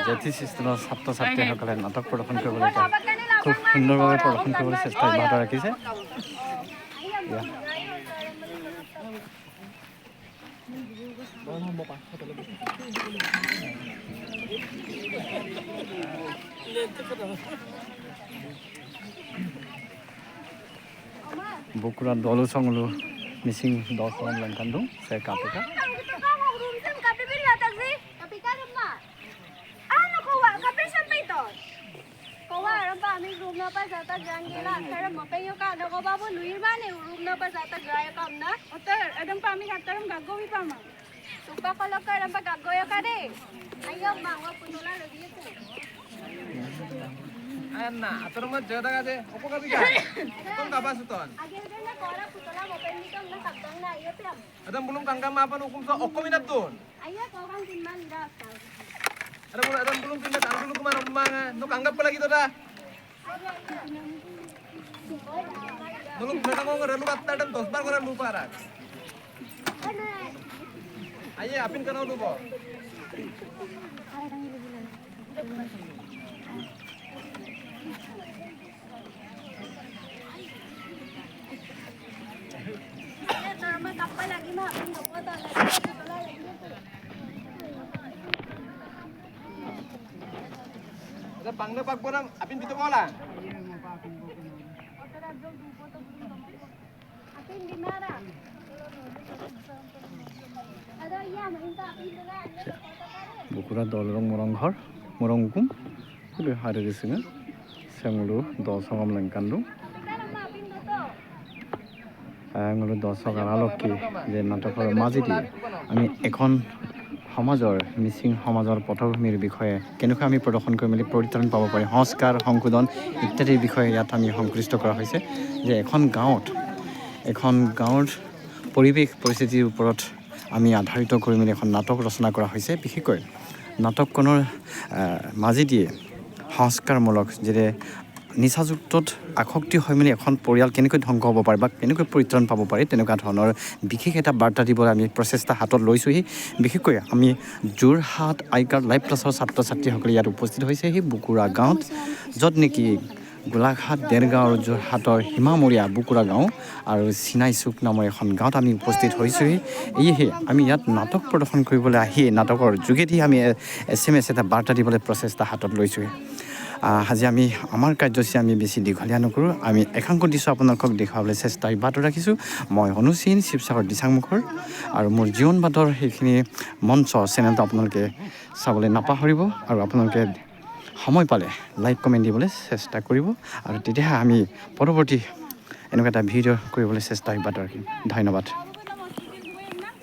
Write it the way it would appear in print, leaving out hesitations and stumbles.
জাতি শিস্তৰ ছাত্ৰ ছাত্ৰীসকলে নাটক প্ৰদৰ্শন কৰিবলৈ খুব সুন্দৰভাৱে প্ৰদৰ্শন কৰিবলৈ চেষ্টা অব্যাহত ৰাখিছে। Bukura dolu songlu missing dosong langkandung saya katakan. আমি রুম না পা যাতা জান গেলা তারা মপেyo ka dago babu luir bane room na pa jata gaya kam na otar adam pa ami hataram gaggo bi pa ma supa ko lokar am pa gaggo ya ka de ayo mangwa punola lagi ko anna atarum jada ga de opo ka bi ga kon ka basuton age de na kora putola mopen ni kam na sabdang na ayo pram adam bulung kangkam apa hukum so okko minat tun ayo korang tinman ida adam bulung pindah tang dulu kemana rumah nu kanggap pa lagi to da Nulung mereka mau ngeralu kata dan tosbar ngeralu lupa rak. Ayo apin kenal lu bo. Nama kapal lagi mah apin dapat lagi. Ada pangna pak boram apin gitu mola. Apin di mana? Ada iya minta apin dulu. Bukura dolorong moronghor morongkum kudu hari disenga sengulu dosongam langkandung ngulu dosok alokki যে নাটকৰ মাজেদি আমি এখন সমাজৰ মিচিং সমাজৰ পটভূমিৰ বিষয়ে কেনেকৈ আমি প্ৰদৰ্শন কৰি মেলি পৰিত্ৰাণ পাব পাৰি সংস্কাৰ সংশোধন ইত্যাদিৰ বিষয়ে ইয়াত আমি সংশ্লিষ্ট কৰা হৈছে যে এখন গাঁৱৰ পৰিৱেশ পৰিস্থিতিৰ ওপৰত আমি আধাৰিত কৰি মেলি এখন নাটক ৰচনা কৰা হৈছে বিশেষকৈ নাটকখনৰ মাজেদিয়ে সংস্কাৰমূলক যেনে নিচাযুক্তত আসক্তি হৈ মেলি এখন পৰিয়াল কেনেকৈ ধ্বংস হ'ব পাৰে বা কেনেকৈ পৰিত্ৰাণ পাব পাৰে তেনেকুৱা ধৰণৰ বিশেষ এটা বাৰ্তা দিবলৈ আমি প্ৰচেষ্টা হাতত লৈছোঁহি বিশেষকৈ আমি যোৰহাট আইকাৰ লাইভ প্লাছৰ ছাত্ৰ ছাত্ৰীসকলে ইয়াত উপস্থিত হৈছে সেই বুকুৰা গাঁৱত য'ত নেকি গোলাঘাট দেৰগাঁও আৰু যোৰহাটৰ সীমামূৰীয়া বুকুৰা গাঁও আৰু চিনাইচুক নামৰ এখন গাঁৱত আমি উপস্থিত হৈছোঁহি এয়েহে আমি ইয়াত নাটক প্ৰদৰ্শন কৰিবলৈ আহি নাটকৰ যোগেদি আমি SMS এটা বাৰ্তা দিবলৈ প্ৰচেষ্টা হাতত লৈছোঁহি আজি আমি আমাৰ কাৰ্যসূচী আমি বেছি দীঘলীয়া নকৰোঁ আমি একাংক দৃশ্য আপোনালোকক দেখুৱাবলৈ চেষ্টা অব্যাহত ৰাখিছোঁ মই অনুচিন শিৱসাগৰ দিচাংমুখৰ আৰু মোৰ জীৱনবাদৰ সেইখিনি মঞ্চ চেনেলটো আপোনালোকে চাবলৈ নাপাহৰিব আৰু আপোনালোকে সময় পালে লাইক কমেণ্ট দিবলৈ চেষ্টা কৰিব আৰু তেতিয়াহে আমি পৰৱৰ্তী এনেকুৱা এটা ভিডিঅ' কৰিবলৈ চেষ্টা অব্যাহত ৰাখিম ধন্যবাদ